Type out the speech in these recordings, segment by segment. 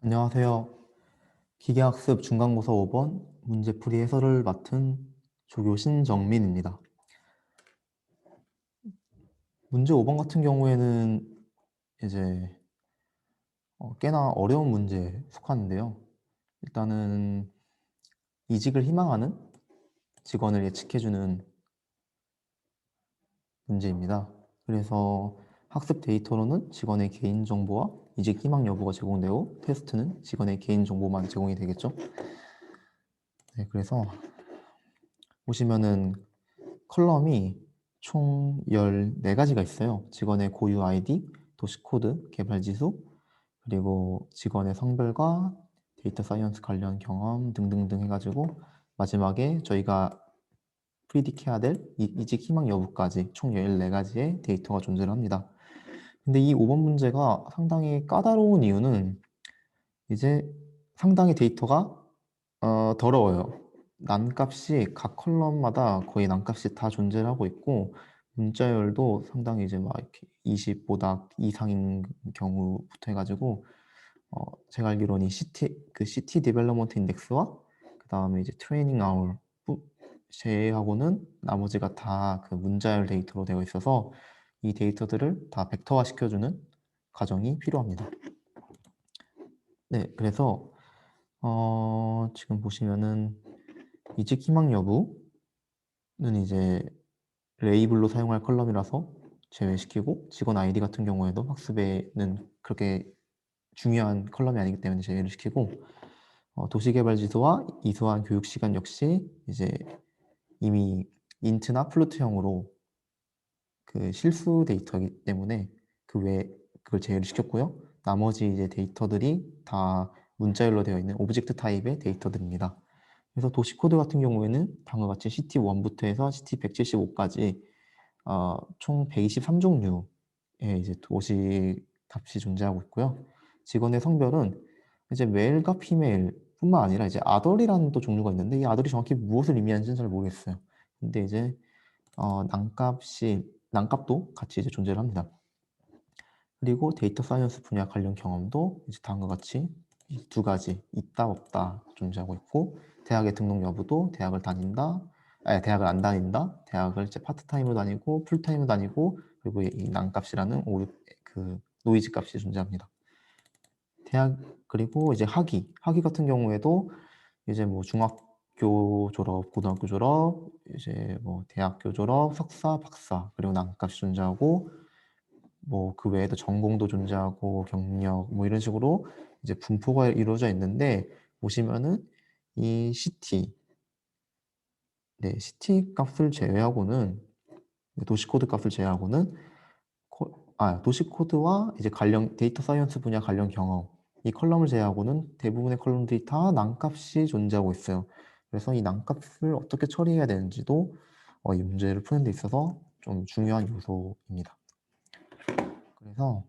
안녕하세요. 기계학습 중간고사 5번 문제풀이 해설을 맡은 조교 신정민입니다. 문제 5번 같은 경우에는 이제 꽤나 어려운 문제에 속하는데요. 일단은 이직을 희망하는 직원을 예측해주는 문제입니다. 그래서 학습 데이터로는 직원의 개인정보와 이직 희망 여부가 제공되고 테스트는 직원의 개인정보만 제공이 되겠죠. 네, 그래서 보시면은 컬럼이 총 14가지가 있어요. 직원의 고유 아이디, 도시코드, 개발지수, 그리고 직원의 성별과 데이터 사이언스 관련 경험 등등등 해가지고 마지막에 저희가 프리딕해야 될 이직 희망 여부까지 총 14가지의 데이터가 존재를 합니다. 근데 이 5번 문제가 상당히 까다로운 이유는 이제 상당히 데이터가 더러워요. 난값이 각 컬럼마다 거의 난값이 다 존재를 하고 있고 문자열도 상당히 이제 막 이렇게 20보다 이상인 경우부터 해가지고 제가 알기로는 이 CT 디벨롭먼트 인덱스와 그 다음에 이제 트레이닝 아울 제외하고는 나머지가 다 그 문자열 데이터로 되어 있어서 이 데이터들을 다 벡터화 시켜주는 과정이 필요합니다. 네, 그래서 지금 보시면은 이직 희망 여부는 이제 레이블로 사용할 컬럼이라서 제외시키고 직원 아이디 같은 경우에도 학습에는 그렇게 중요한 컬럼이 아니기 때문에 제외를 시키고 도시개발 지수와 이수한 교육 시간 역시 이제 이미 인트나 플루트형으로 그 실수 데이터이기 때문에 그 외에 그걸 제외를 시켰고요. 나머지 이제 데이터들이 다 문자열로 되어 있는 오브젝트 타입의 데이터들입니다. 그래서 도시 코드 같은 경우에는 다음과 같이 CT1부터 해서 CT175까지 총 123종류의 이제 도시 값이 존재하고 있고요. 직원의 성별은 이제 메일과 피메일 뿐만 아니라 이제 아덜이라는 또 종류가 있는데 이 아덜이 정확히 무엇을 의미하는지는 잘 모르겠어요. 근데 이제 난값도 같이 이제 존재를 합니다. 그리고 데이터 사이언스 분야 관련 경험도 이제 다음과 같이 이 두 가지 있다 없다 존재하고 있고 대학의 등록 여부도 대학을 다닌다, 대학을 안 다닌다, 대학을 이제 파트타임으로 다니고 풀타임으로 다니고 그리고 이 난값이라는 그 노이즈 값이 존재합니다. 대학 그리고 이제 학위 같은 경우에도 이제 뭐 중학교 졸업, 고등학교 졸업, 이제 뭐 대학교 졸업, 석사, 박사 그리고 난값이 존재하고 뭐 그 외에도 전공도 존재하고 경력 뭐 이런 식으로 이제 분포가 이루어져 있는데 보시면은 이 CT, 네, CT 값을 제외하고는 도시 코드 값을 제외하고는 도시 코드와 이제 관련 데이터 사이언스 분야 관련 경험 이 컬럼을 제외하고는 대부분의 컬럼들이 다 난값이 존재하고 있어요. 그래서 이 난값을 어떻게 처리해야 되는지도 이 문제를 푸는 데 있어서 좀 중요한 요소입니다. 그래서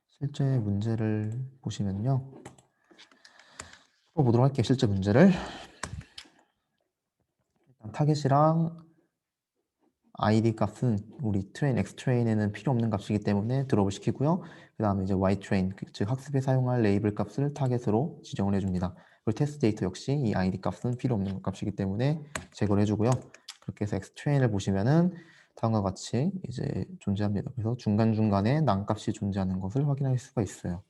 실제 문제를 보시면요. 풀어보도록 할게요. 실제 문제를. 일단 타겟이랑 id 값은 우리 트레인, x트레인에는 필요 없는 값이기 때문에 드롭을 시키고요. 그 다음에 이제 y트레인, 즉 학습에 사용할 레이블 값을 타겟으로 지정을 해줍니다. 그리고 테스트 데이터 역시 이 id 값은 필요 없는 값이기 때문에 제거를 해주고요. 그렇게 해서 x트레인을 보시면은 다음과 같이 이제 존재합니다. 그래서 중간중간에 난값이 존재하는 것을 확인할 수가 있어요.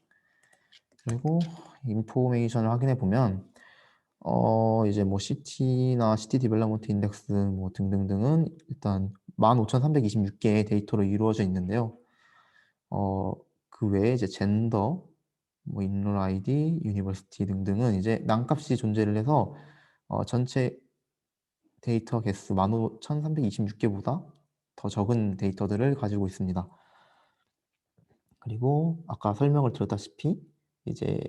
그리고 인포메이션을 확인해 보면 이제 뭐 CT나 CT 디벨롭먼트 인덱스 뭐 등등등은 일단 15,326개의 데이터로 이루어져 있는데요. 그 외에 이제 젠더, 뭐 인롤 아이디, 유니버시티 등등은 이제 난값이 존재를 해서 전체 데이터 개수 15,326개보다 더 적은 데이터들을 가지고 있습니다. 그리고 아까 설명을 드렸다시피 이제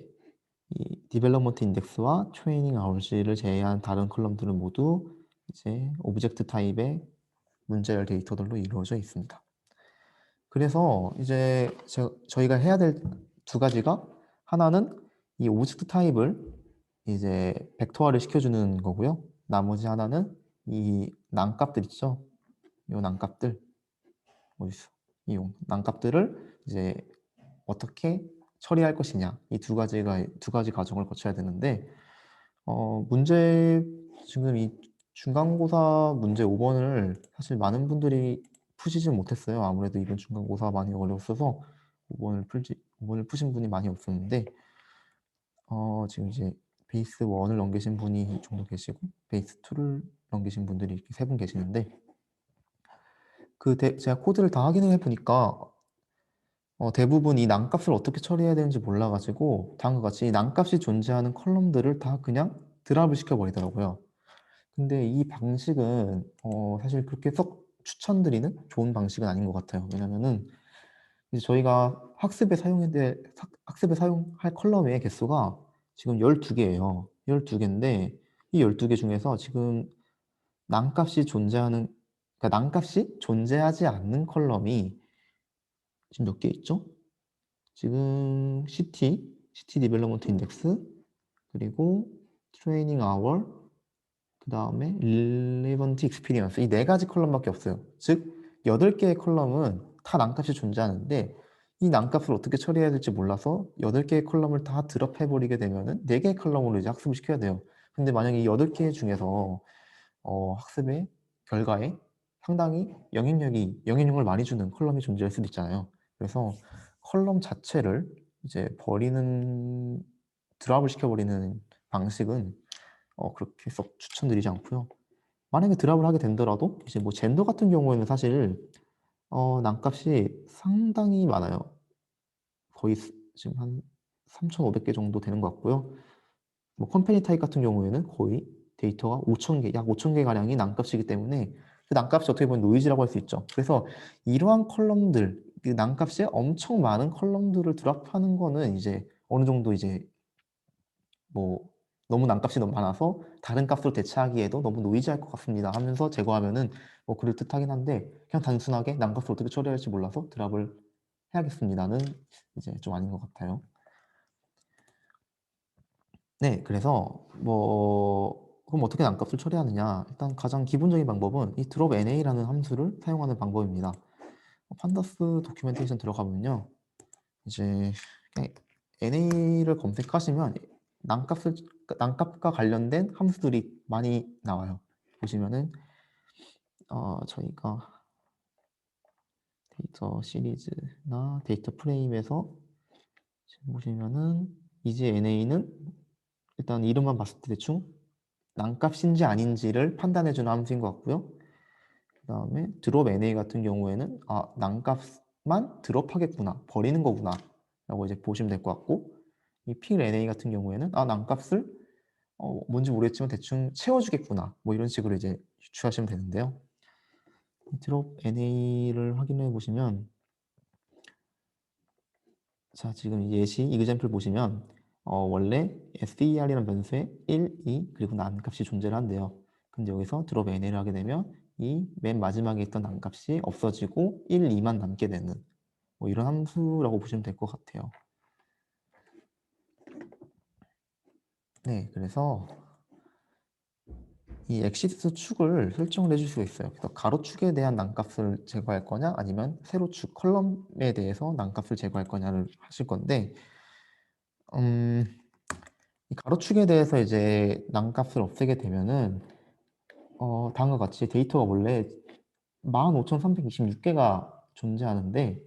이 디벨롭먼트 인덱스와 트레이닝 아울즈를 제외한 다른 컬럼들은 모두 이제 오브젝트 타입의 문자열 데이터들로 이루어져 있습니다. 그래서 이제 저희가 해야 될 두 가지가 하나는 이 오브젝트 타입을 이제 벡터화를 시켜주는 거고요. 나머지 하나는 이 난값들 있죠? 이 난값들 어딨어? 이 난값들을 이제 어떻게 처리할 것이냐, 이 두 가지 과정을 거쳐야 되는데, 문제 지금 이 중간고사 문제 5번을 사실 많은 분들이 푸시지 못했어요. 아무래도 이번 중간고사 많이 어려웠어서 5번을 푸신 분이 많이 없었는데, 지금 이제 베이스 1을 넘기신 분이 이 정도 계시고 베이스 2를 넘기신 분들이 이렇게 3분 계시는데, 제가 코드를 다 확인을 해보니까 대부분 이 난값을 어떻게 처리해야 되는지 몰라가지고 다음과 같이 이 난값이 존재하는 컬럼들을 다 그냥 드랍을 시켜버리더라고요. 근데 이 방식은 사실 그렇게 썩 추천드리는 좋은 방식은 아닌 것 같아요. 왜냐면은 이제 저희가 학습에 사용할 컬럼의 개수가 지금 12개예요. 12개인데 이 12개 중에서 지금 난값이 존재하는, 그러니까 난값이 존재하지 않는 컬럼이 지금 몇 개 있죠? 지금 CT 디벨롭먼트 인덱스, 그리고 트레이닝 아워, 그 다음에 relevant experience, 이 네 가지 컬럼밖에 없어요. 즉 8개의 컬럼은 다 난값이 존재하는데 이 난값을 어떻게 처리해야 될지 몰라서 8개의 컬럼을 다 드롭해버리게 되면은 4개의 컬럼으로 이제 학습을 시켜야 돼요. 근데 만약에 이 8개 중에서 학습의 결과에 상당히 영향력을 많이 주는 컬럼이 존재할 수도 있잖아요. 그래서 컬럼 자체를 이제 드랍을 시켜버리는 방식은 그렇게 썩 추천드리지 않고요. 만약에 드랍을 하게 된더라도 이제 뭐 젠더 같은 경우에는 사실 난값이 상당히 많아요. 거의 지금 한 3,500개 정도 되는 것 같고요. 뭐 컴퍼니 타입 같은 경우에는 거의 데이터가 5,000개, 약 5,000개 가량이 난값이기 때문에 그 난값이 어떻게 보면 노이즈라고 할 수 있죠. 그래서 이러한 컬럼들, 그 난값이 엄청 많은 컬럼들을 드랍하는 거는 이제 어느 정도 이제 뭐 너무 난값이 너무 많아서 다른 값으로 대체하기에도 너무 노이즈할 것 같습니다 하면서 제거하면은 뭐 그럴듯하긴 한데, 그냥 단순하게 난값을 어떻게 처리할지 몰라서 드랍을 해야겠습니다는 이제 좀 아닌 것 같아요. 네, 그래서 그럼 어떻게 난값을 처리하느냐? 일단 가장 기본적인 방법은 이 drop NA라는 함수를 사용하는 방법입니다. 판다스 도큐멘테이션 들어가면요, 이제 그냥 NA를 검색하시면 난값과 관련된 함수들이 많이 나와요. 보시면은 저희가 데이터 시리즈나 데이터 프레임에서 지금 보시면은 이제 NA는 일단 이름만 봤을 때 대충 난값인지 아닌지를 판단해주는 함수인 것 같고요. 그 다음에 드롭 NA 같은 경우에는 난값만 드롭하겠구나, 버리는 거구나 라고 이제 보시면 될 것 같고, 이 필 NA 같은 경우에는 난값을 뭔지 모르겠지만 대충 채워주겠구나, 뭐 이런 식으로 이제 유추하시면 되는데요. 드롭 NA를 확인해 보시면, 자 지금 예시 이그젬플 보시면 원래 SER이라는 변수에 1, 2 그리고 난값이 존재를 한대요. 근데 여기서 드롭 NA를 하게 되면 이 맨 마지막에 있던 난값이 없어지고 1, 2만 남게 되는 뭐 이런 함수라고 보시면 될 것 같아요. 네, 그래서 이 엑시스 축을 설정을 해줄 수가 있어요. 그래서 가로축에 대한 난값을 제거할 거냐, 아니면 세로축 컬럼에 대해서 난값을 제거할 거냐를 하실 건데, 이 가로축에 대해서 이제 난값을 없애게 되면은 다음과 같이 데이터가 원래 15,326개가 존재하는데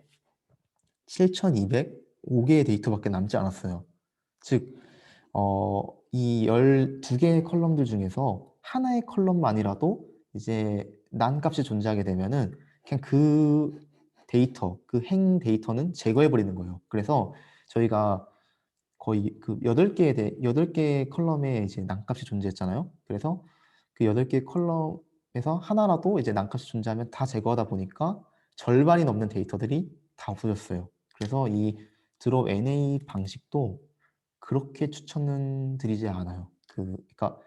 7,205개의 데이터밖에 남지 않았어요. 즉, 이 12개의 컬럼들 중에서 하나의 컬럼만이라도 이제 난값이 존재하게 되면은 그냥 그 행 데이터는 제거해 버리는 거예요. 그래서 저희가 거의 그 8개의 컬럼에 이제 난값이 존재했잖아요. 그래서 그 8개의 컬럼에서 하나라도 이제 난값이 존재하면 다 제거하다 보니까 절반이 넘는 데이터들이 다 없어졌어요. 그래서 이 드롭 NA 방식도 그렇게 추천은 드리지 않아요. 그러니까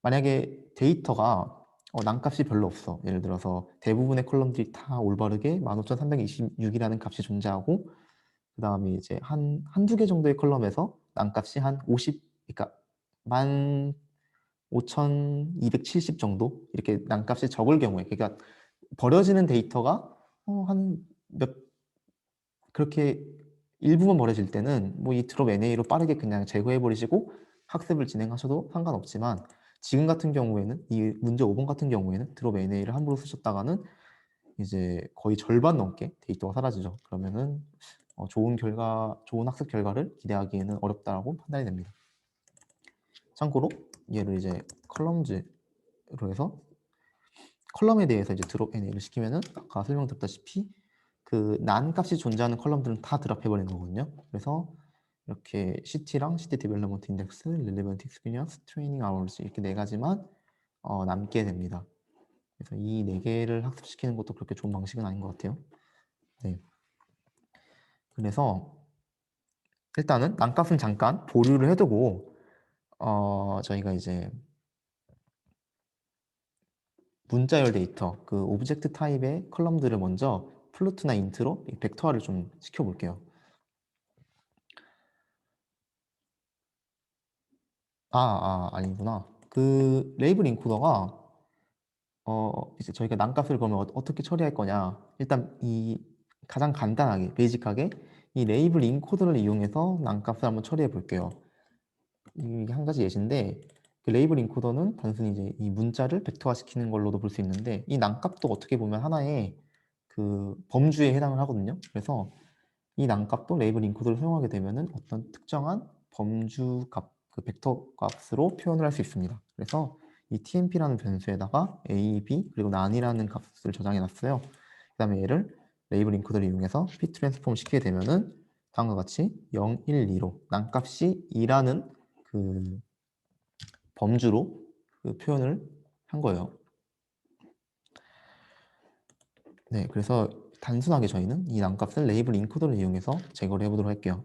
만약에 데이터가 난값이 별로 없어. 예를 들어서 대부분의 컬럼들이 다 올바르게 15,326이라는 값이 존재하고, 그 다음에 이제 한두 개 정도의 컬럼에서 난값이 한 50, 그러니까 만 5270 정도 이렇게 난값이 적을 경우에, 그러니까 버려지는 데이터가 한 몇 그렇게 일부만 버려질 때는 뭐 이 드롭 NA로 빠르게 그냥 제거해 버리시고 학습을 진행하셔도 상관없지만, 지금 같은 경우에는 이 문제 5번 같은 경우에는 드롭 NA를 함부로 쓰셨다가는 이제 거의 절반 넘게 데이터가 사라지죠. 그러면은 좋은 학습 결과를 기대하기에는 어렵다라고 판단이 됩니다. 참고로 얘를 이제 컬럼즈로 해서 컬럼에 대해서 이제 드롭 NA를 시키면은 아까 설명드렸다시피 그 난 값이 존재하는 컬럼들은 다 드랍해 버리는 거거든요. 그래서 이렇게 CT랑 CT 디벨롭먼트 인덱스, 릴리번트 익스피리언스, 트레이닝 아워즈 이렇게 네 가지만 남게 됩니다. 그래서 이 네 개를 학습시키는 것도 그렇게 좋은 방식은 아닌 것 같아요. 네. 그래서 일단은 난값은 잠깐 보류를 해두고 저희가 이제 문자열 데이터, 그 오브젝트 타입의 컬럼들을 먼저 플루트나 인트로 벡터화를 좀 시켜볼게요. 아니구나. 그 레이블 인코더가 이제 저희가 난값을 그러면 어떻게 처리할 거냐. 일단 이 가장 간단하게, 베이직하게 이 레이블 인코더를 이용해서 난값을 한번 처리해 볼게요. 이게 한 가지 예시인데, 그 레이블 인코더는 단순히 이제 이 문자를 벡터화 시키는 걸로도 볼 수 있는데, 이 난값도 어떻게 보면 하나의 그 범주에 해당을 하거든요. 그래서 이 난값도 레이블 인코더를 사용하게 되면은 어떤 특정한 범주 값, 그 벡터 값으로 표현을 할 수 있습니다. 그래서 이 tmp라는 변수에다가 a, b 그리고 난이라는 값을 저장해 놨어요. 그 다음에 얘를 레이블 인코더를 이용해서 p 트랜스폼 시키게 되면은 다음과 같이 0, 1, 2로 난값이 2라는 그 범주로 그 표현을 한 거예요. 네, 그래서 단순하게 저희는 이 난값을 레이블 인코더를 이용해서 제거를 해보도록 할게요.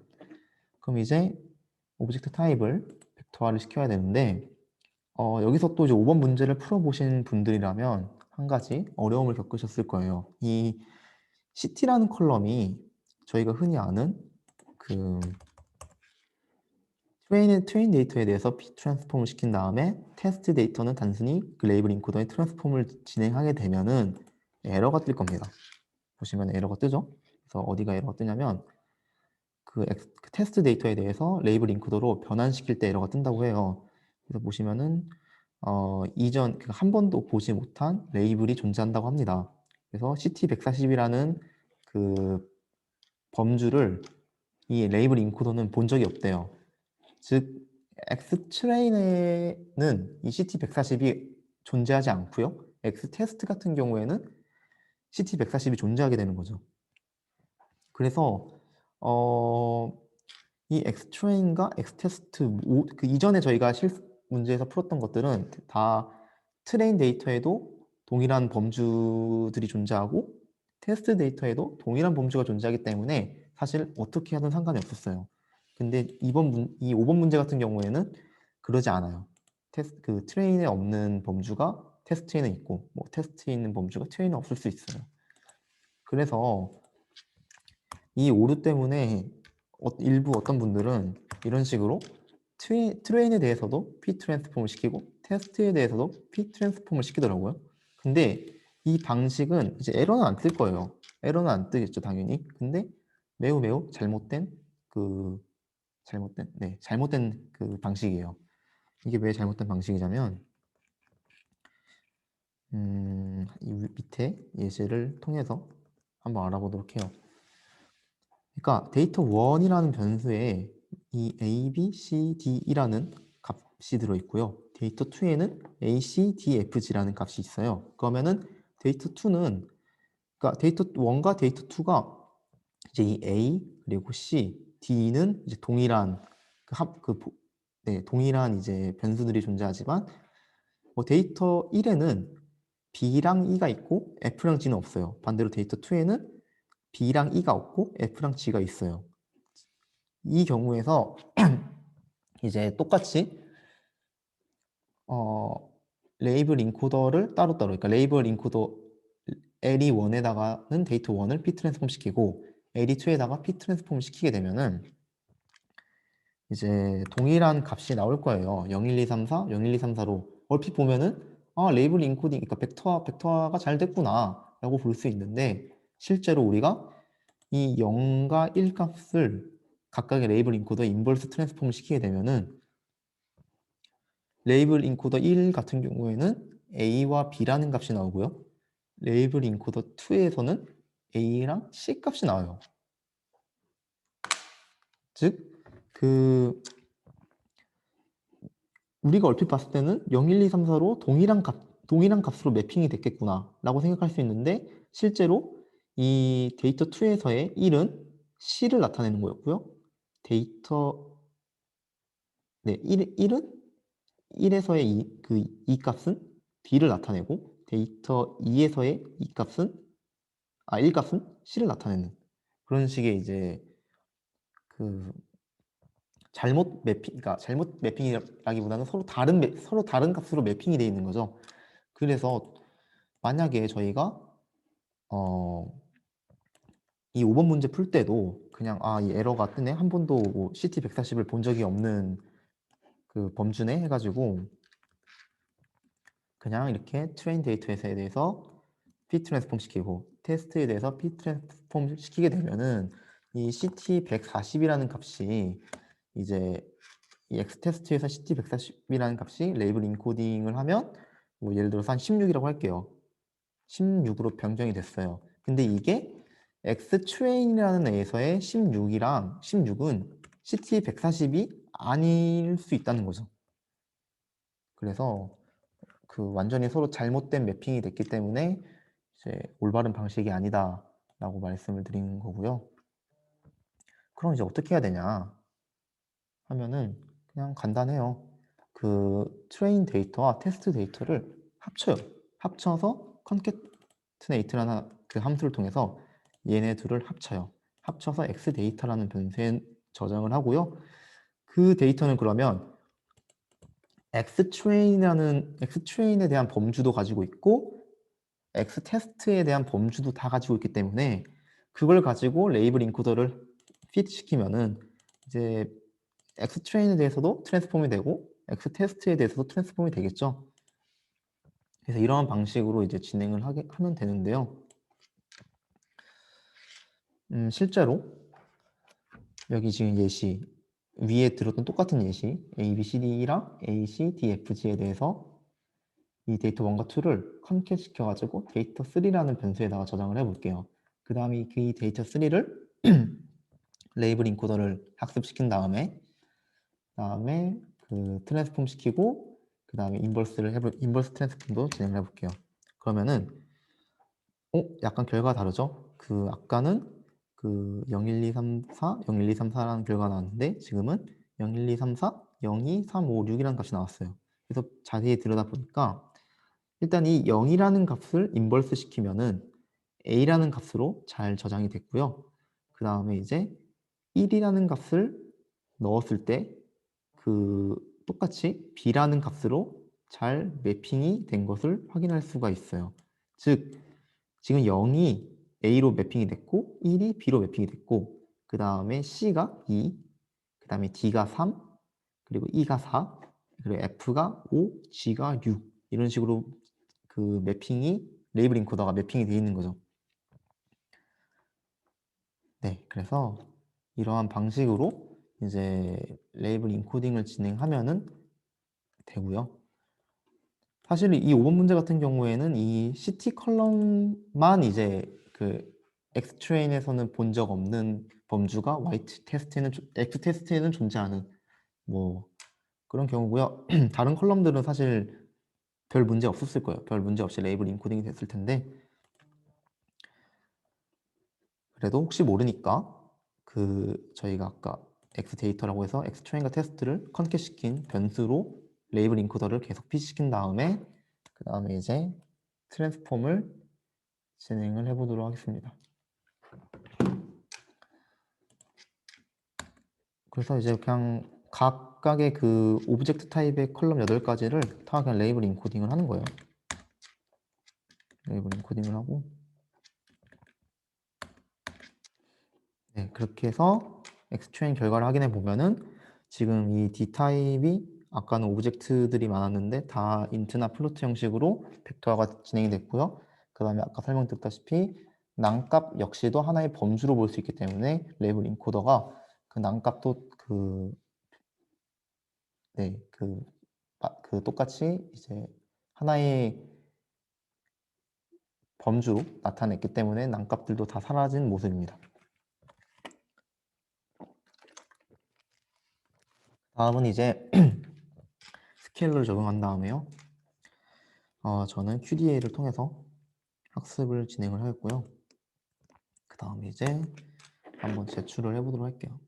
그럼 이제 오브젝트 타입을 벡터화를 시켜야 되는데, 여기서 또 이제 5번 문제를 풀어보신 분들이라면 한 가지 어려움을 겪으셨을 거예요. 이 CT라는 컬럼이 저희가 흔히 아는 그 트레인 데이터에 대해서 p 트랜스폼을 시킨 다음에 테스트 데이터는 단순히 그 레이블 인코더의 트랜스폼을 진행하게 되면은 에러가 뜰 겁니다. 보시면 에러가 뜨죠? 그래서 어디가 에러가 뜨냐면 그 테스트 데이터에 대해서 레이블 인코더로 변환시킬 때 에러가 뜬다고 해요. 그래서 보시면은 이전 한 번도 보지 못한 레이블이 존재한다고 합니다. 그래서 CT140이라는 그 범주를 이 레이블 인코더는 본 적이 없대요. 즉 X트레인에는 이 CT140이 존재하지 않고요. X테스트 같은 경우에는 CT140이 존재하게 되는 거죠. 그래서 이 X트레인과 X테스트 그 이전에 저희가 문제에서 풀었던 것들은 다 트레인 데이터에도 동일한 범주들이 존재하고 테스트 데이터에도 동일한 범주가 존재하기 때문에 사실 어떻게 하든 상관이 없었어요. 근데 이 5번 문제 같은 경우에는 그러지 않아요. 그 트레인에 없는 범주가 테스트에는 있고, 뭐 테스트에 있는 범주가 트레인에 없을 수 있어요. 그래서 이 오류 때문에 일부 어떤 분들은 이런 식으로 트레인에 대해서도 p 트랜스폼을 시키고 테스트에 대해서도 p 트랜스폼을 시키더라고요. 근데 이 방식은 이제 에러는 안 뜰 거예요. 에러는 안 뜨겠죠, 당연히. 근데 매우 매우 잘못된 그 방식이에요. 이게 왜 잘못된 방식이냐면 이 밑에 예시를 통해서 한번 알아보도록 해요. 그러니까 데이터 1이라는 변수에 이 a, b, c, d이라는 값이 들어있고요. 데이터 2에는 a, c, d, f, g라는 값이 있어요. 그러면은 데이터 2는 그러니까 데이터 1과 데이터 2가 이제 이 a 그리고 c, d는 이제 동일한 동일한 이제 변수들이 존재하지만 데이터 1에는 b랑 e가 있고 f랑 g는 없어요. 반대로 데이터 2에는 b랑 e가 없고 f랑 g가 있어요. 이 경우에서 이제 똑같이 레이블 인코더를 따로따로, 그러니까 레이블 인코더 LE1에다가는 데이터 1을 p 트랜스폼 시키고 LE2에다가 p 트랜스폼 시키게 되면은 이제 동일한 값이 나올 거예요. 0, 1, 2, 3, 4, 0, 1, 2, 3, 4로 얼핏 보면은 레이블 인코딩, 그러니까 벡터화가 잘 됐구나라고 볼 수 있는데 실제로 우리가 이 0과 1 값을 각각의 레이블 인코더 인버스 트랜스폼 시키게 되면은 레이블 인코더 1 같은 경우에는 A와 B라는 값이 나오고요. 레이블 인코더 2에서는 A랑 C 값이 나와요. 즉, 우리가 얼핏 봤을 때는 0, 1, 2, 3, 4로 동일한 값으로 매핑이 됐겠구나 라고 생각할 수 있는데 실제로 이 데이터 2에서의 1은 C를 나타내는 거였고요. 네, 1은 1에서의 이 값은 B를 나타내고 데이터 2에서의 1 값은 C를 나타내는 그런 식의 이제 그 그러니까 잘못 매핑이라기보다는 서로 다른 값으로 매핑이 되어 있는 거죠. 그래서 만약에 저희가 이 5번 문제 풀 때도 그냥 이 에러가 뜨네, 한 번도 뭐 CT140을 본 적이 없는 그 범주네 해가지고 그냥 이렇게 트레인 데이터에 대해서 피 트랜스폼 시키고 테스트에 대해서 피 트랜스폼 시키게 되면은 이 CT140이라는 값이 이제 이 X테스트에서 CT140이라는 값이 레이블 인코딩을 하면 뭐 예를 들어서 한 16이라고 할게요. 16으로 변경이 됐어요. 근데 이게 X트레인이라는 애에서의 16은 CT140이 아닐 수 있다는 거죠. 그래서 완전히 서로 잘못된 매핑이 됐기 때문에 이제 올바른 방식이 아니다 라고 말씀을 드리는 거고요. 그럼 이제 어떻게 해야 되냐 하면은 그냥 간단해요. 트레인 데이터와 테스트 데이터를 합쳐요. 합쳐서 concatenate라는 그 함수를 통해서 얘네 둘을 합쳐요. 합쳐서 x 데이터라는 변수에 저장을 하고요. 그 데이터는 그러면 X트레인에 대한 범주도 가지고 있고 X테스트에 대한 범주도 다 가지고 있기 때문에 그걸 가지고 레이블 인코더를 피트 시키면은 이제 X트레인에 대해서도 트랜스폼이 되고 X테스트에 대해서도 트랜스폼이 되겠죠. 그래서 이러한 방식으로 이제 진행을 하면 되는데요. 실제로 여기 지금 예시 위에 들었던 똑같은 예시 A, B, C, D랑 A, C, D, F, G에 대해서 이 데이터 1과 2를 컨캣 시켜가지고 데이터 3라는 변수에다가 저장을 해볼게요. 그 다음에 이 데이터 3를 레이블 인코더를 학습시킨 다음에 트랜스폼 시키고 그 다음에 인버스 트랜스폼도 진행을 해볼게요. 그러면은 약간 결과가 다르죠? 아까는 0, 1, 2, 3, 4, 0, 1, 2, 3, 4라는 결과가 나왔는데 지금은 0, 1, 2, 3, 4, 0, 2, 3, 5, 6이라는 값이 나왔어요. 그래서 자세히 들여다보니까 일단 이 0이라는 값을 인버스 시키면은 A라는 값으로 잘 저장이 됐고요. 그 다음에 이제 1이라는 값을 넣었을 때 똑같이 B라는 값으로 잘 매핑이 된 것을 확인할 수가 있어요. 즉, 지금 0이 A로 매핑이 됐고 1이 B로 매핑이 됐고 그 다음에 C가 2, 그 다음에 D가 3, 그리고 E가 4, 그리고 F가 5, G가 6 이런 식으로 레이블 인코더가 매핑이 되어 있는 거죠. 네, 그래서 이러한 방식으로 이제 레이블 인코딩을 진행하면은 되고요. 사실 이 5번 문제 같은 경우에는 이 CT 컬럼만 이제 X트레인에서는 본 적 없는 범주가 X테스트에는 존재하는 뭐 그런 경우고요. 다른 컬럼들은 사실 별 문제 없었을 거예요. 별 문제 없이 레이블 인코딩이 됐을 텐데 그래도 혹시 모르니까 저희가 아까 X 데이터라고 해서 X 트레인과 테스트를 컨캣 시킨 변수로 레이블 인코더를 계속 피시킨 다음에 그 다음에 이제 트랜스폼을 진행을 해보도록 하겠습니다. 그래서 이제 그냥 각각의 오브젝트 타입의 컬럼 8가지를 다 그냥 레이블 인코딩을 하는 거예요. 레이블 인코딩을 하고 네, 그렇게 해서 X트레인 결과를 확인해 보면은 지금 이 D타입이 아까는 오브젝트들이 많았는데 다 인트나 플로트 형식으로 벡터화가 진행이 됐고요. 그 다음에 아까 설명드렸다시피 낭값 역시도 하나의 범주로 볼 수 있기 때문에 레이블 인코더가 그 낭값도 그 똑같이 이제 하나의 범주로 나타냈기 때문에 낭값들도 다 사라진 모습입니다. 다음은 이제 스케일러를 적용한 다음에요. 저는 QDA를 통해서 학습을 진행을 하였고요. 그 다음에 이제 한번 제출을 해보도록 할게요.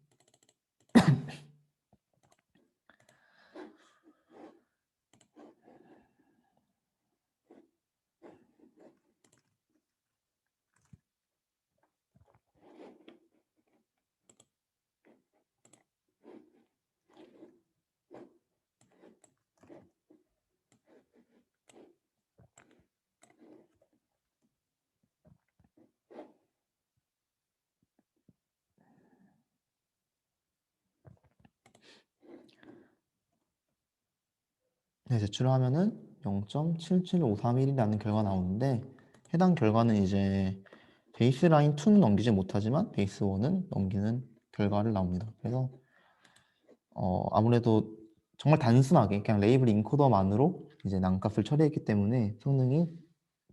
네, 제출을 하면은 0.77531이라는 결과가 나오는데 해당 결과는 이제 베이스라인 2는 넘기지 못하지만 베이스 1은 넘기는 결과를 나옵니다. 그래서 아무래도 정말 단순하게 그냥 레이블 인코더만으로 이제 낭값을 처리했기 때문에 성능이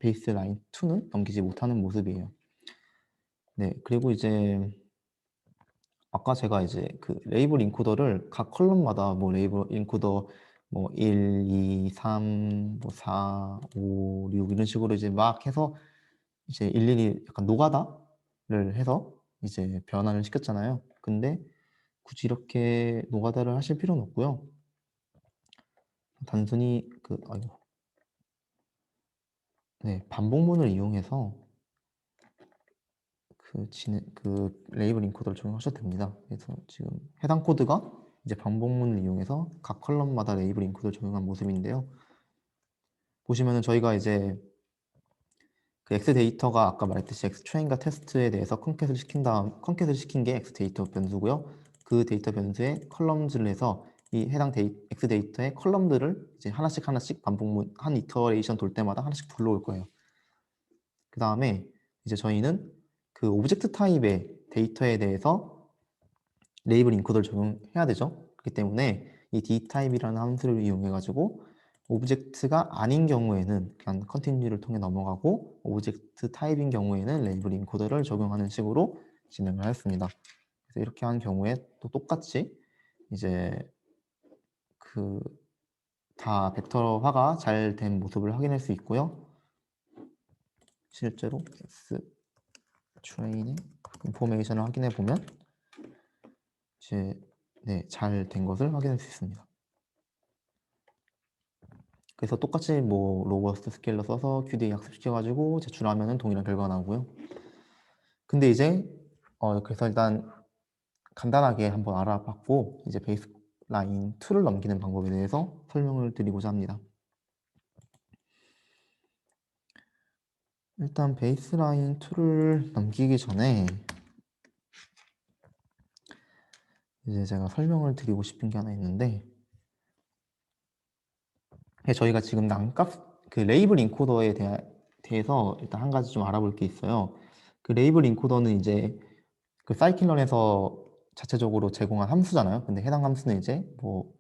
베이스라인 2는 넘기지 못하는 모습이에요. 네, 그리고 이제 아까 제가 이제 그 레이블 인코더를 각 컬럼마다 뭐 레이블 인코더 뭐 1, 2, 3, 뭐 4, 5, 6 이런 식으로 이제 막 해서 이제 일일이 약간 노가다를 해서 이제 변환을 시켰잖아요. 근데 굳이 이렇게 노가다를 하실 필요는 없고요. 단순히 반복문을 이용해서 그 레이블 인코더를 적용하셔도 됩니다. 그래서 지금 해당 코드가 이제 반복문을 이용해서 각 컬럼마다 레이블 인코더를 적용한 모습인데요. 보시면은 저희가 이제 그 X 데이터가 아까 말했듯이 X 트레인과 테스트에 대해서 컨캣을 시킨 게 X 데이터 변수고요. 그 데이터 변수에 컬럼즈를 해서 이 해당 X 데이터의 컬럼들을 이제 하나씩 반복문 한 이터레이션 돌 때마다 하나씩 불러올 거예요. 그 다음에 이제 저희는 그 오브젝트 타입의 데이터에 대해서 레이블 인코더를 적용해야 되죠. 그렇기 때문에 이 d타입이라는 함수를 이용해 가지고 오브젝트가 아닌 경우에는 그냥 컨티뉴를 통해 넘어가고 오브젝트 타입인 경우에는 레이블 인코더를 적용하는 식으로 진행을 하였습니다. 그래서 이렇게 한 경우에 또 똑같이 이제 그 다 벡터화가 잘 된 모습을 확인할 수 있고요. 실제로 X 트레인의 인포메이션을 확인해 보면 이제 잘 된 것을 확인할 수 있습니다. 그래서 똑같이 뭐 로버스트 스케일러 써서 QDA 학습시켜가지고 제출하면은 동일한 결과가 나오고요. 근데 이제 그래서 일단 간단하게 한번 알아봤고 이제 베이스라인 2를 넘기는 방법에 대해서 설명을 드리고자 합니다. 일단 베이스라인 2를 넘기기 전에 이제 제가 설명을 드리고 싶은 게 하나 있는데 저희가 지금 그 레이블 인코더에 대해서 일단 한 가지 좀 알아볼 게 있어요. 그 레이블 인코더는 이제 그 사이클런에서 자체적으로 제공한 함수잖아요. 근데 해당 함수는 이제 뭐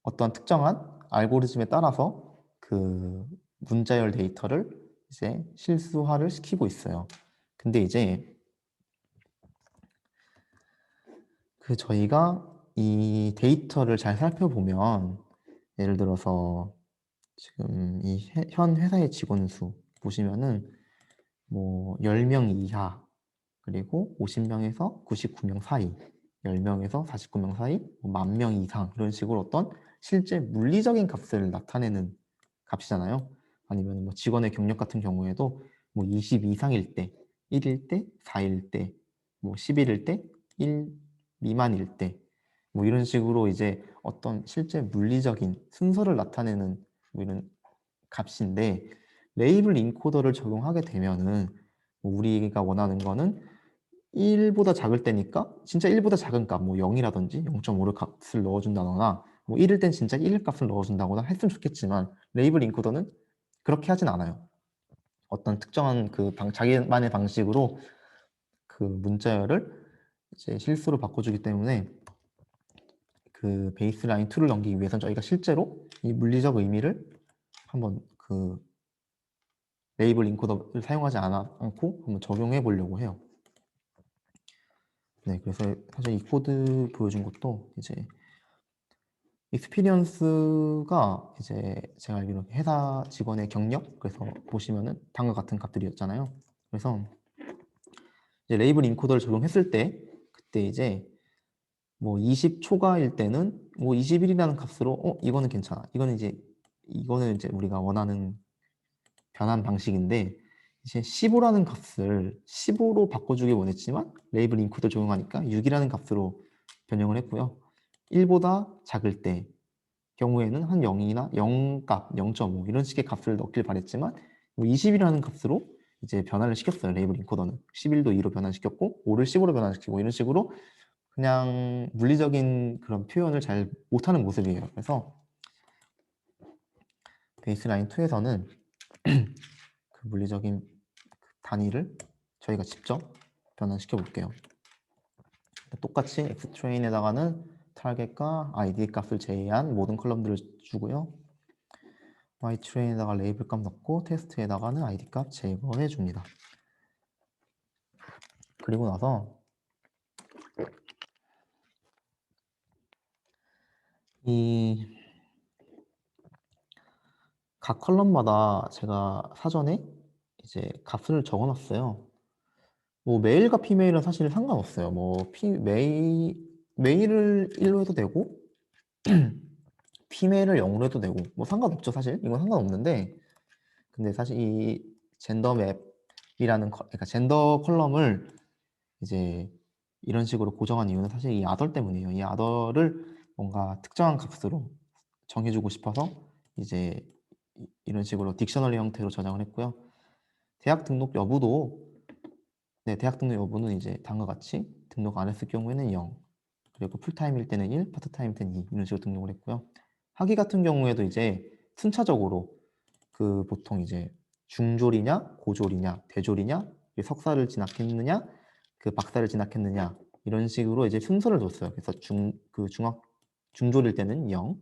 어떤 특정한 알고리즘에 따라서 그 문자열 데이터를 이제 실수화를 시키고 있어요. 근데 이제 그 저희가 이 데이터를 잘 살펴보면 예를 들어서 지금 이 현 회사의 직원 수 보시면은 뭐 10명 이하 그리고 50명에서 99명 사이 10명에서 49명 사이 뭐 10,000명 이상 이런 식으로 어떤 실제 물리적인 값을 나타내는 값이잖아요. 아니면 뭐 직원의 경력 같은 경우에도 뭐 20 이상일 때 1일 때 4일 때 뭐 11일 때 1 미만일 때 뭐 이런 식으로 이제 어떤 실제 물리적인 순서를 나타내는 뭐 이런 값인데 레이블 인코더를 적용하게 되면은 뭐 우리가 원하는 거는 1보다 작을 때니까 진짜 1보다 작은 값, 뭐 0이라든지 0.5를 값을 넣어준다거나 뭐 1일 땐 진짜 1일 값을 넣어준다거나 했으면 좋겠지만 레이블 인코더는 그렇게 하진 않아요. 어떤 특정한 그 자기만의 방식으로 그 문자열을 이제 실수로 바꿔주기 때문에 그 베이스라인 2를 넘기기 위해서는 저희가 실제로 이 물리적 의미를 한번 그 레이블 인코더를 사용하지 않고 한번 적용해 보려고 해요. 네, 그래서 사실 이 코드 보여준 것도 이제 익스피리언스가 이제 제가 알기로 회사 직원의 경력, 그래서 보시면은 다음과 같은 값들이었잖아요. 그래서 이제 레이블 인코더를 적용했을 때 그때 이제 뭐 20초가일 때는 뭐 21이라는 값으로 이거는 괜찮아. 이거는 이제 우리가 원하는 변환 방식인데 이제 15라는 값을 15로 바꿔주길 원했지만 레이블 인코더 적용하니까 6이라는 값으로 변형을 했고요. 1보다 작을 때 경우에는 한 0이나 0값, 0.5 이런 식의 값을 넣길 바랬지만 뭐 20이라는 값으로 이제 변화를 시켰어요. 레이블 인코더는 11도 2로 변환시켰고 5를 15로 변환시키고 이런 식으로 그냥 물리적인 그런 표현을 잘 못하는 모습이에요. 그래서 베이스라인 2에서는 그 물리적인 단위를 저희가 직접 변환시켜 볼게요. 똑같이 xtrain에다가는 타겟과 id 값을 제외한 모든 컬럼들을 주고요. ytrain에다가 레이블 값 넣고 테스트에다가는 id 값 제거해 줍니다. 그리고 나서 이 각 컬럼마다 제가 사전에 이제 값을 적어 놨어요. 뭐 메일과 피메일은 사실 상관없어요. 뭐 메일을 1로 해도 되고 피메일을 0으로 해도 되고 뭐 상관없죠. 사실 이건 상관없는데 근데 사실 이 젠더 맵이라는 그러니까 젠더 컬럼을 이제 이런 식으로 고정한 이유는 사실 이 아덜 때문이에요. 이 아덜을 뭔가 특정한 값으로 정해주고 싶어서 이제 이런 식으로 딕셔너리 형태로 저장을 했고요. 대학 등록 여부도 대학 등록 여부는 이제 다음과 같이 등록 안 했을 경우에는 0, 그리고 풀타임일 때는 1, 파트타임일 때는 2 이런 식으로 등록을 했고요. 학위 같은 경우에도 이제 순차적으로 그 보통 이제 중졸이냐, 고졸이냐, 대졸이냐, 석사를 진학했느냐, 그 박사를 진학했느냐 이런 식으로 이제 순서를 뒀어요. 그래서 중졸일 때는 0,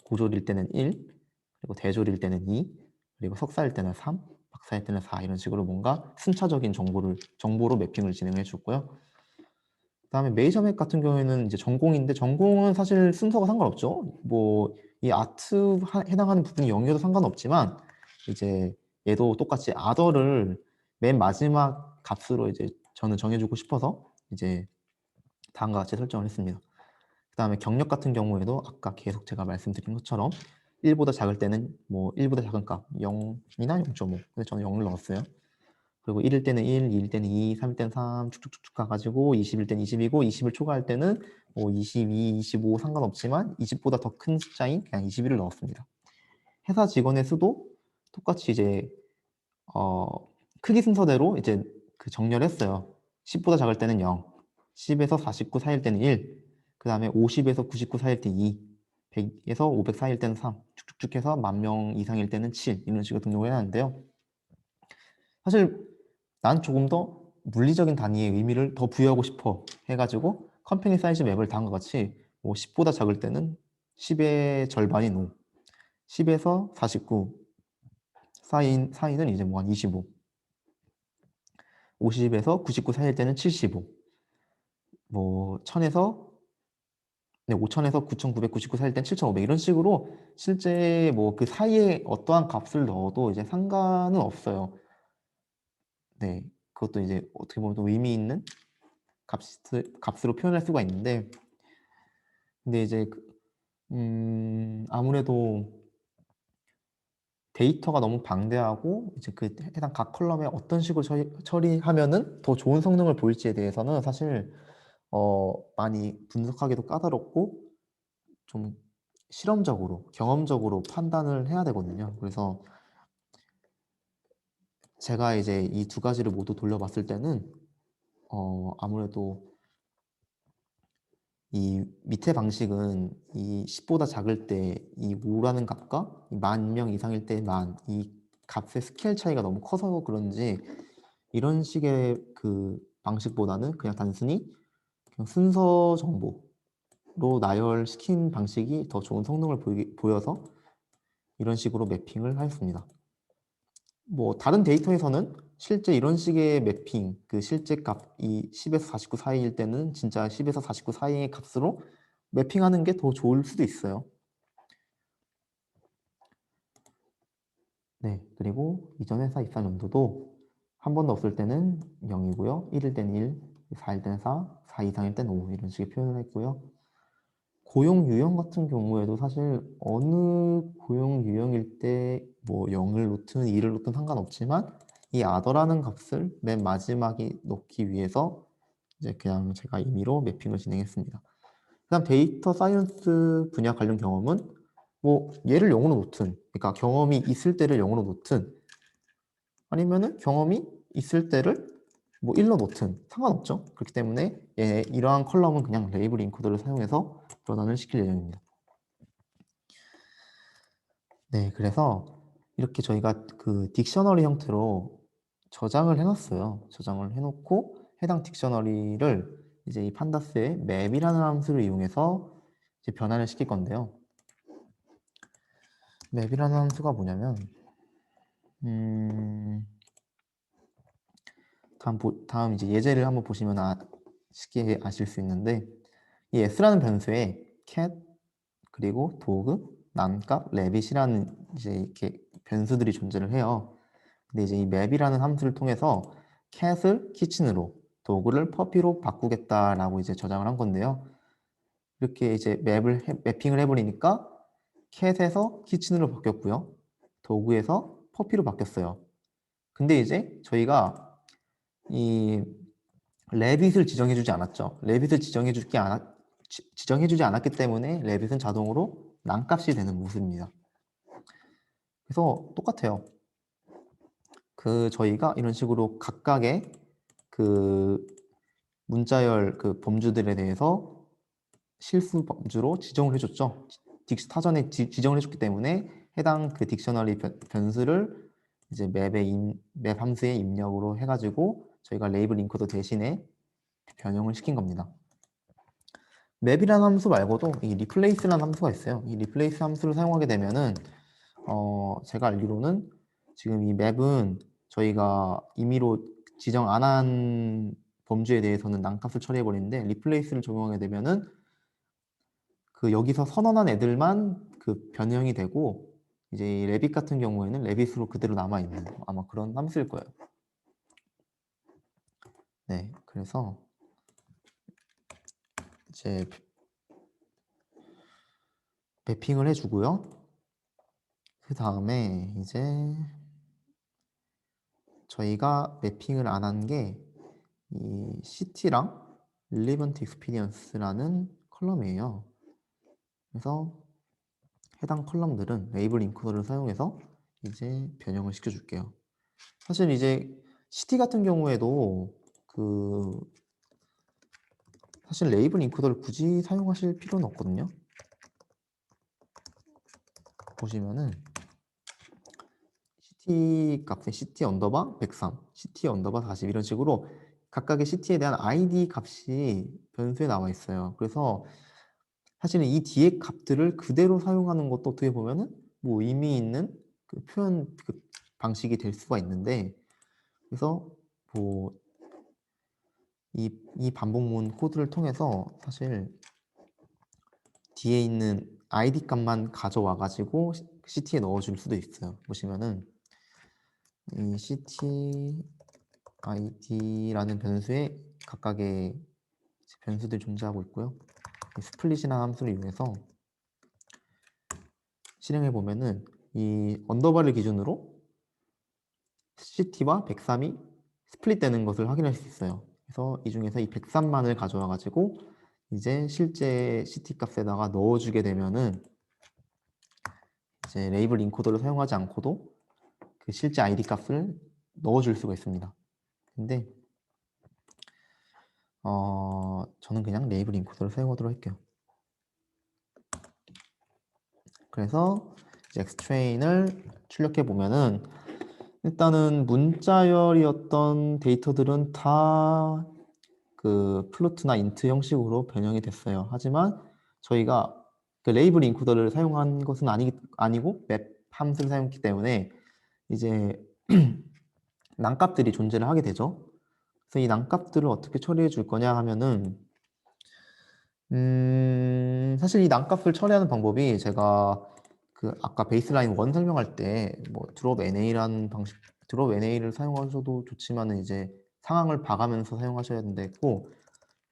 고졸일 때는 1, 그리고 대졸일 때는 2, 그리고 석사일 때는 3, 박사일 때는 4 이런 식으로 뭔가 순차적인 정보로 매핑을 진행해 줬고요. 그다음에 메이저맵 같은 경우에는 이제 전공인데 전공은 사실 순서가 상관없죠. 뭐 이 아트 해당하는 부분이 0이어도 상관없지만 이제 얘도 똑같이 아더를 맨 마지막 값으로 이제 저는 정해주고 싶어서 이제 다음과 같이 설정을 했습니다. 그다음에 경력 같은 경우에도 아까 계속 제가 말씀드린 것처럼 1보다 작을 때는 뭐 1보다 작은 값 0이나 0.5 근데 저는 0을 넣었어요. 그리고 1일 때는 1, 2일 때는 2, 3일 때는 3 쭉쭉쭉쭉 가가지고 20일 때는 20이고 20일 초과할 때는 뭐 22, 25 상관없지만 20보다 더 큰 숫자인 그냥 21을 넣었습니다. 회사 직원의 수도 똑같이 이제 크기 순서대로 이제 그 정렬했어요. 10보다 작을 때는 0, 10에서 49 사이일 때는 1, 그 다음에 50에서 99 사이일 때 2, 100에서 500 사이일 때는 3, 쭉쭉쭉 해서 10,000명 이상일 때는 7 이런 식으로 등록을 해야 하는데요. 사실 난 조금 더 물리적인 단위의 의미를 더 부여하고 싶어 해가지고 컴퍼니 사이즈 맵을 다음과 같이 뭐 10보다 작을 때는 10의 절반인 5, 10에서 49 사이는 이제 뭐 한 25, 50에서 99 사이일 때는 75, 뭐 1000에서 5000에서 9999 사이일 때는 7500 이런 식으로 실제 뭐 그 사이에 어떠한 값을 넣어도 이제 상관은 없어요. 네, 그것도 이제 어떻게 보면 또 의미 있는 값으로 표현할 수가 있는데 근데 이제 아무래도 데이터가 너무 방대하고 이제 그 해당 각 컬럼에 어떤 식으로 처리하면은 더 좋은 성능을 보일지에 대해서는 사실 많이 분석하기도 까다롭고 좀 실험적으로 경험적으로 판단을 해야 되거든요. 그래서 제가 이제 이 두 가지를 모두 돌려봤을 때는 아무래도 이 밑에 방식은 이 10보다 작을 때 이 5라는 값과 10,000명 이상일 때 이 값의 스케일 차이가 너무 커서 그런지 이런 식의 그 방식보다는 그냥 단순히 그냥 순서 정보로 나열시킨 방식이 더 좋은 성능을 보여서 이런 식으로 매핑을 하였습니다. 뭐 다른 데이터에서는 실제 이런 식의 매핑, 그 실제 값이 10에서 49 사이일 때는 진짜 10에서 49 사이의 값으로 매핑하는 게 더 좋을 수도 있어요. 네, 그리고 이전 회사 입사 연도도 한 번도 없을 때는 0이고요. 1일 때는 1, 4일 때는 4, 4 이상일 때는 5 이런 식의 표현을 했고요. 고용 유형 같은 경우에도 사실 어느 고용 유형일 때 뭐 0을 놓든 2를 놓든 상관없지만 이 other라는 값을 맨 마지막에 놓기 위해서 이제 그냥 제가 임의로 매핑을 진행했습니다. 그다음 데이터 사이언스 분야 관련 경험은 뭐 얘를 0으로 놓든 그러니까 경험이 있을 때를 0으로 놓든 아니면은 경험이 있을 때를 뭐 1로 놓든 상관없죠. 그렇기 때문에 이러한 컬럼은 그냥 레이블 인코더를 사용해서 변환을 시킬 예정입니다. 네, 그래서 이렇게 저희가 그 딕셔너리 형태로 저장을 해놨어요. 저장을 해놓고 해당 딕셔너리를 이제 이 판다스의 맵이라는 함수를 이용해서 이제 변환을 시킬 건데요. 맵이라는 함수가 뭐냐면 다음 이제 예제를 한번 보시면 쉽게 아실 수 있는데 이 s라는 변수에 cat 그리고 도그, 남값, 레빗이라는 이제 이렇게 변수들이 존재를 해요. 근데 이제 이 맵이라는 함수를 통해서 cat을 kitchen으로, 도구를 puppy로 바꾸겠다라고 이제 저장을 한 건데요. 이렇게 이제 매핑을 해버리니까 cat에서 kitchen으로 바뀌었고요. 도구에서 puppy로 바뀌었어요. 근데 이제 저희가 이 레빗을 지정해주지 않았죠. 레빗을 지정해주지 않았기 때문에 레빗은 자동으로 난값이 되는 모습입니다. 그래서 똑같아요. 그 저희가 이런 식으로 각각의 그 문자열 그 범주들에 대해서 실수 범주로 지정을 해줬죠. 사전에 지정을 해줬기 때문에 해당 그 딕셔너리 변수를 이제 맵 함수의 입력으로 해가지고 저희가 레이블 인코더 대신에 변형을 시킨 겁니다. 맵이라는 함수 말고도 이 replace라는 함수가 있어요. 이 replace 함수를 사용하게 되면은 제가 알기로는 지금 이 맵은 저희가 임의로 지정 안 한 범주에 대해서는 난값을 처리해 버리는데 replace를 적용하게 되면은 그 여기서 선언한 애들만 그 변형이 되고 이제 이 레빗 같은 경우에는 레빗으로 그대로 남아 있는 아마 그런 함수일 거예요. 네, 그래서 이제 매핑을 해주고요. 그 다음에 이제 저희가 매핑을 안 한 게 이 city랑 relevant experience라는 컬럼이에요. 그래서 해당 컬럼들은 레이블 인코더를 사용해서 이제 변형을 시켜줄게요. 사실 이제 city 같은 경우에도 사실 레이블 인코더를 굳이 사용하실 필요는 없거든요. 보시면은 city 값에 city 언더바 103, city 언더바 40 이런 식으로 각각의 city에 대한 id 값이 변수에 나와 있어요. 그래서 사실은 이 뒤에 값들을 그대로 사용하는 것도 어떻게 보면은 뭐 의미 있는 그 표현 그 방식이 될 수가 있는데 그래서 뭐 이 반복문 코드를 통해서 사실 뒤에 있는 id 값만 가져와 가지고 city에 넣어줄 수도 있어요. 보시면은 이 city id라는 변수에 각각의 변수들이 존재하고 있고요. 스플릿이라는 함수를 이용해서 실행해 보면은 이 언더바를 기준으로 city와 103이 스플릿 되는 것을 확인할 수 있어요. 그래서 이 중에서 이 103만을 가져와 가지고 이제 실제 city 값에다가 넣어주게 되면은 이제 레이블 인코더를 사용하지 않고도 그 실제 id 값을 넣어줄 수가 있습니다. 근데 저는 그냥 레이블 인코더를 사용하도록 할게요. 그래서 이제 엑스트레인을 출력해 보면은 일단은 문자열이었던 데이터들은 다 그 플로트나 인트 형식으로 변형이 됐어요. 하지만 저희가 그 레이블 인코더를 사용한 것은 아니고 맵 함수를 사용했기 때문에 이제 난값들이 존재를 하게 되죠. 그래서 이 난값들을 어떻게 처리해 줄 거냐 하면은 사실 이 난값을 처리하는 방법이 제가 그 아까 베이스라인 1 설명할 때 뭐 drop NA라는 방식, drop NA를 사용하셔도 좋지만은 이제 상황을 봐가면서 사용하셔야 된다 했고,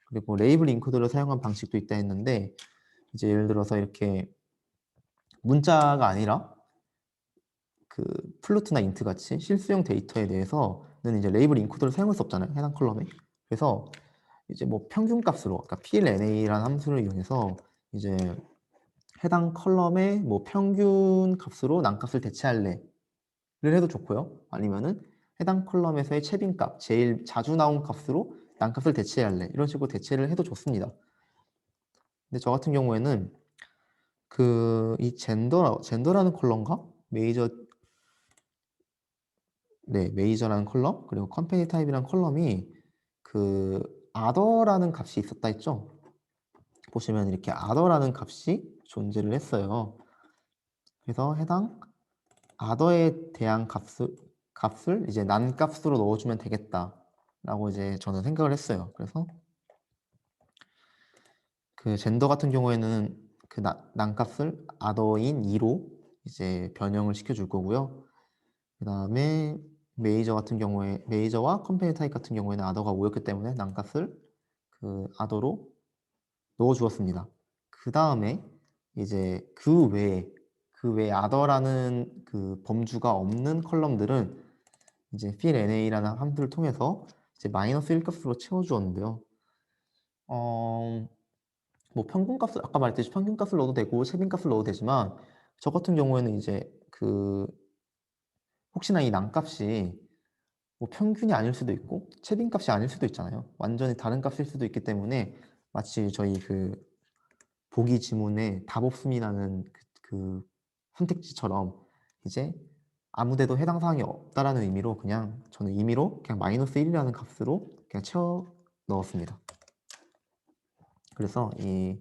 그리고 레이블 인코더를 사용한 방식도 있다 했는데, 이제 예를 들어서 이렇게 문자가 아니라 그 플로트나 인트 같이 실수형 데이터에 대해서는 이제 레이블 인코더를 사용할 수 없잖아요, 해당 컬럼에. 그래서 이제 뭐 평균 값으로, 그러니까 plNA라는 함수를 이용해서 이제 해당 컬럼의 뭐 평균 값으로 난값을 대체할래를 해도 좋고요. 아니면은 해당 컬럼에서의 채빈값, 제일 자주 나온 값으로 난값을 대체할래, 이런 식으로 대체를 해도 좋습니다. 근데 저 같은 경우에는 그 이 젠더라는 컬럼과 메이저라는 컬럼, 그리고 컴퍼니 타입이라는 컬럼이 그 other라는 값이 있었다 했죠. 보시면 이렇게 other라는 값이 존재를 했어요. 그래서 해당 other에 대한 값을 이제 난 값으로 넣어주면 되겠다라고 이제 저는 생각을 했어요. 그래서 그 젠더 같은 경우에는 그 난 값을 other인 2로 이제 변형을 시켜줄 거고요. 그 다음에 메이저와 컴퍼니 타입 같은 경우에는 other가 5였기 때문에 난 값을 그 other로 넣어 주었습니다. 그 다음에 이제 그 외에 other라는 그 범주가 없는 컬럼들은 이제 fill NA라는 함수를 통해서 이제 마이너스 1 값으로 채워 주었는데요. 뭐 평균값을, 아까 말했듯이 평균값을 넣어도 되고 채빈값을 넣어도 되지만, 저 같은 경우에는 이제 그 혹시나 이 난값이 뭐 평균이 아닐 수도 있고 채빈값이 아닐 수도 있잖아요. 완전히 다른 값일 수도 있기 때문에 마치 저희 그 보기 지문에 답 없음이라는 그 선택지처럼 이제 아무데도 해당 사항이 없다라는 의미로 그냥 저는 임의로 그냥 마이너스 1이라는 값으로 그냥 채워 넣었습니다. 그래서 이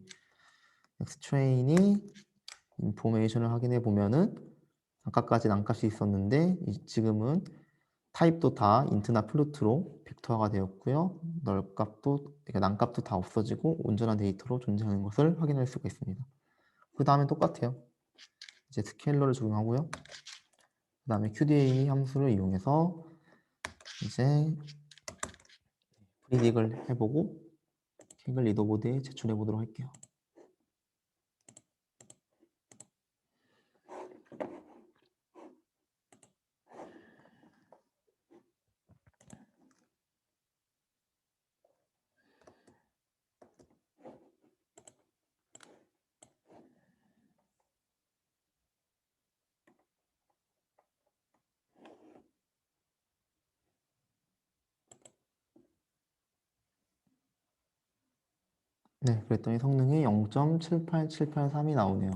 xtrain이 인포메이션을 확인해 보면은 아까까지 난값이 있었는데 지금은 타입도 다 인트나 플로트로 벡터화가 되었고요. 그러니까 난값도 다 없어지고 온전한 데이터로 존재하는 것을 확인할 수가 있습니다. 그 다음엔 똑같아요. 이제 스케일러를 적용하고요. 그 다음에 QDA 함수를 이용해서 이제 프리딕을 해보고 킥을 리더보드에 제출해 보도록 할게요. 네, 그랬더니 성능이 0.78783이 나오네요.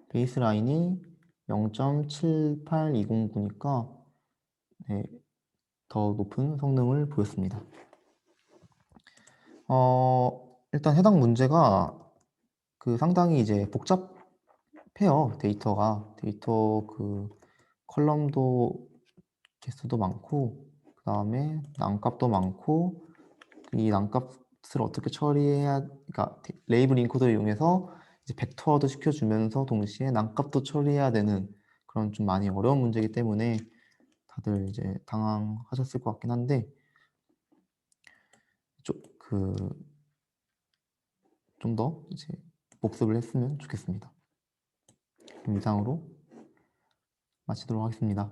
베이스라인이 0.78209니까 네, 더 높은 성능을 보였습니다. 일단 해당 문제가 그 상당히 이제 복잡해요. 데이터 그 컬럼도 개수도 많고, 그 다음에 난값도 많고, 이 난값을 어떻게 그러니까 레이블 인코더를 이용해서 이제 벡터화도 시켜주면서 동시에 난값도 처리해야 되는 그런 좀 많이 어려운 문제이기 때문에 다들 이제 당황하셨을 것 같긴 한데, 좀 더 이제 복습을 했으면 좋겠습니다. 그럼 이상으로 마치도록 하겠습니다.